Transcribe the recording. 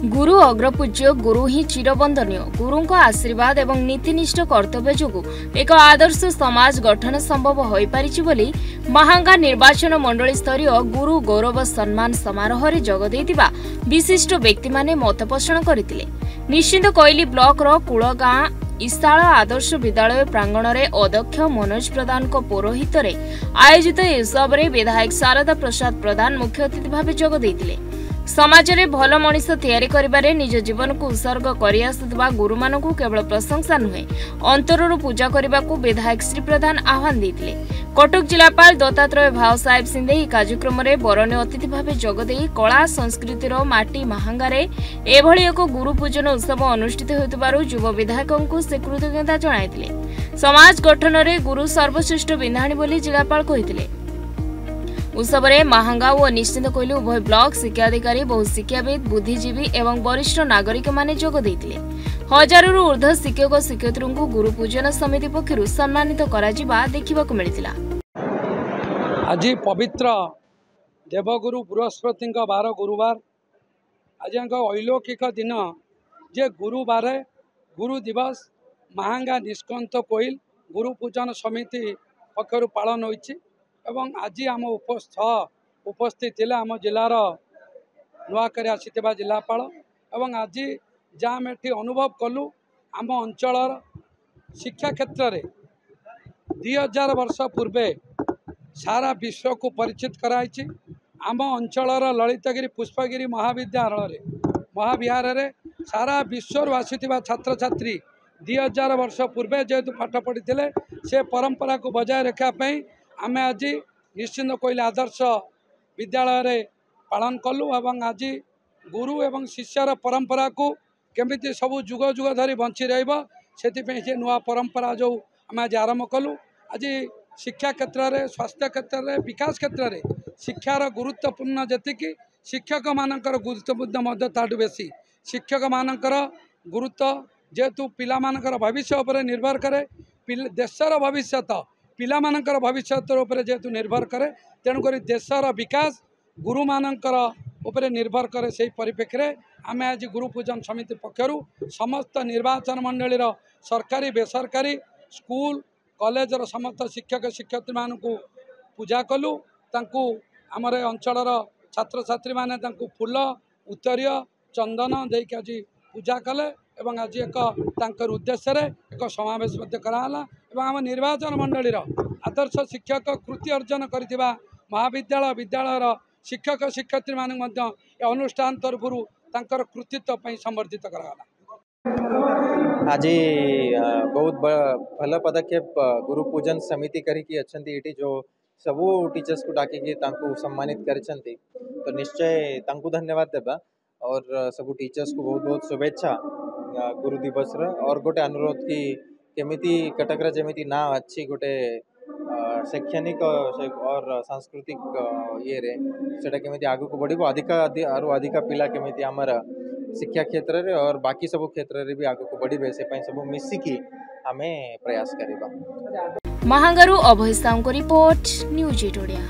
गुरु अग्रपूज्य गुरु ही चिरबंदनीय गुरु को आशीर्वाद एवं नीतिनिष्ठ कर्तव्य जोगु एक आदर्श समाज गठन संभव हो पारिछि बोली महांगा निर्वाचन मंडली स्तरीय गुरु गौरव सम्मान समारोह रे जोग दैतिबा विशिष्ट व्यक्ति माने मत पोषण करथिले। निश्चिंत कोइली ब्लॉक रो कुळगां इसाळ आदर्श विद्यालय प्रांगण में अध्यक्ष मनोज प्रधान को पौरोहित रे आयोजित उत्सव में विधायक शारदा प्रसाद प्रधान मुख्य अतिथि भाव जोग दैतिले। समाज रे भल मनीष तैयारी करिबारे निज जीवन को उत्सर्ग करि आसुथबा गुरु मानकु केवल प्रशंसा नुहे अंतररु पूजा करबाकू विधायक श्री प्रधान आह्वान दैतिले। कटक जिलापाल दत्तात्रय भाव साहेब सिंधे ई कार्यक्रम में बरण्य अतिथि भाव जोग देई कला संस्कृतिर माटी महांगारे एभली एक गुरु पूजन उत्सव अनुष्ठित होइतबारु युव विधायकंकु से कृतज्ञता जणाइतिले। समाज गठन रे गुरु सर्वश्रेष्ठ बिंधाणी बोली जिलापाल कहितिले। उत्सव में महांगा और निश्चिंत कोइली उभय ब्लॉक शिक्षाधिकारी बहु शिक्षाविद बुद्धिजीवी एवं वरिष्ठ नागरिक माने जोग दैतिले। हजारु ऊर्ध्व शिक्षक शिक्षयित्री को गुरु पूजन समिति पक्षरु सम्मानित करा देखिबाकू मिलितिला। आज पवित्र देवगुरु बृहस्पति बार गुरुवार आज अलौकिक दिन जे गुरुवार गुरु दिवस महांगा निष्कंत कोइल गुरु पूजन समिति पक्षरु पालन होइछि एवं आज आम उपस्थित थे आम जिलार नुआकर आसीथिबा जिलापाल एवं आज जहाँ आम एठी अनुभव कलु आम अंचल शिक्षा क्षेत्र में 2000 वर्ष पूर्वे सारा विश्व को परिचित कराई आम अंचल ललितगिरी पुष्पगिरी महाविहार रे सारा विश्व आसीथिबा छात्र छात्री 2000 वर्ष पूर्वे जेहेतु पाठ पढ़ी से परंपरा को बजाय रखापी आम आज निश्चिंत कोइली आदर्श विद्यालय रे पालन कलु एवं आज गुरु एवं शिष्यर परंपरा को केमिति सबु जुग जुग धरी बंची रहिबो सेतिपई जे नुआ परंपरा जो आम आज आरंभ कलु। आज शिक्षा क्षेत्र में स्वास्थ्य क्षेत्र में विकास क्षेत्र में शिक्षार गुरुत्वपूर्ण जतिकि शिक्षक मानकर गुरुत्वपूर्ण ताठू बेसी शिक्षक मानकर गुरुत्व जेहेतु पिला मानकर भविष्य उपर निर्भर करे देशर भविष्यत पिला मानकर भविष्य उपर जेहेतु निर्भर करे तेणुक देशर विकास गुरु मानकर उपर निर्भर करे से परिप्रेक्षी आम आज गुरु पूजन समिति पक्षरु समस्त निर्वाचन मंडलीर सरकारी बेसरकारी स्कूल कॉलेजर समस्त शिक्षक शिक्षयित्री मानकु पूजा कलु तांकु आमर अंचलर छात्र छात्री माने तांकु फूल उत्तरीय चंदन देके आज पूजा कले एवं आज एक तांकर उद्देश्य रे एक समावेश कराला एवं आम निर्वाचन मंडलीर आदर्श शिक्षक कृति अर्जन करथिबा महाविद्यालय विद्यालयर शिक्षक शिक्षयित्री माने अनुष्ठान तरफरु तांकर कृतित्व पई संवर्धित कराला। आज बहुत भल पदक्षेप गुरु पूजन समिति करिकी अछंती एटी जो सबू टीचर्स को डाकी सम्मानित करिसंती तो निश्चय तांकु धन्यवाद देबा और सबू टीचर्स को बहुत बहुत शुभेच्छा गुरु दिवस रे। और गोटे अनुरोध कि केमिति कटक रे जेमिति ना अच्छी गोटे शैक्षणिक और सांस्कृतिक ये रे सेटा केमिति आगु को बढ़िबो अधिक पिला केमिति हमर शिक्षा क्षेत्र रे और बाकी सब क्षेत्र रे भी आगु को बढ़िबे से पई सब मिसिकी हमें प्रयास करिबा। महांगारू अभय साहू को रिपोर्ट न्यूज 8 ओडिया।